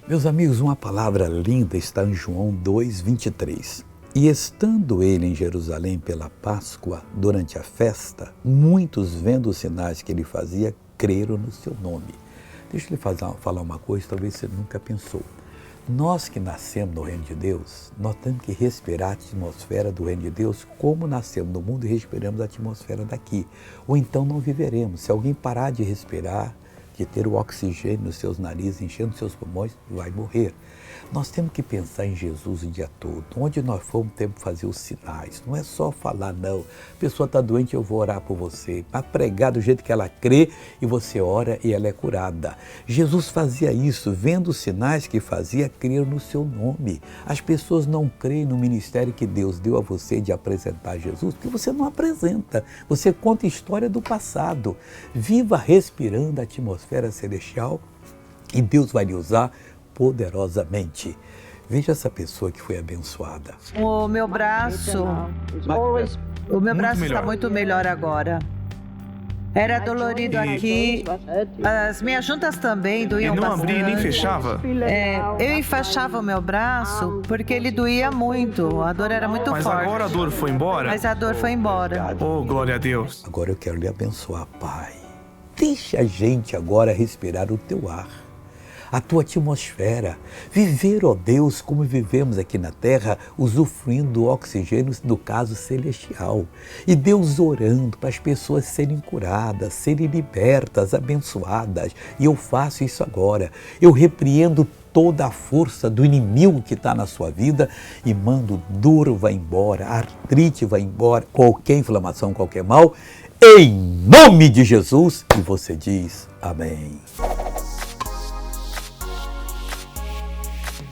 Meus amigos, uma palavra linda está em João 2:23. E estando ele em Jerusalém pela Páscoa, durante a festa, muitos, vendo os sinais que ele fazia, creram no seu nome. Deixa eu lhe falar uma coisa, talvez você nunca pensou. Nós que nascemos no reino de Deus, nós temos que respirar a atmosfera do reino de Deus como nascemos no mundo e respiramos a atmosfera daqui. Ou então não viveremos. Se alguém parar de respirar, de ter o oxigênio nos seus narizes, enchendo seus pulmões, vai morrer. Nós temos que pensar em Jesus o dia todo. Onde nós formos, temos que fazer os sinais. Não é só falar, não. A pessoa está doente, eu vou orar por você. Mas pregar do jeito que ela crê e você ora e ela é curada. Jesus fazia isso, vendo os sinais que fazia, crer no seu nome. As pessoas não creem no ministério que Deus deu a você de apresentar Jesus, porque você não apresenta. Você conta a história do passado. Viva respirando a atmosfera celestial e Deus vai lhe usar poderosamente. Veja essa pessoa que foi abençoada. O meu braço está muito melhor agora. Era dolorido aqui, as minhas juntas também doíam E não bastante. abria e nem fechava? Eu enfaixava o meu braço porque ele doía muito, a dor era muito Mas forte. agora a dor foi embora? Mas a dor foi embora. Oh, glória a Deus. Agora eu quero lhe abençoar, Pai. Deixa a gente agora respirar o teu ar, a tua atmosfera. Viver, ó Deus, como vivemos aqui na terra, usufruindo do oxigênio, no caso celestial. E Deus orando para as pessoas serem curadas, serem libertas, abençoadas. E eu faço isso agora. Eu repreendo toda a força do inimigo que está na sua vida e mando dor vai embora, artrite vai embora, qualquer inflamação, qualquer mal, em nome de Jesus. E você diz amém.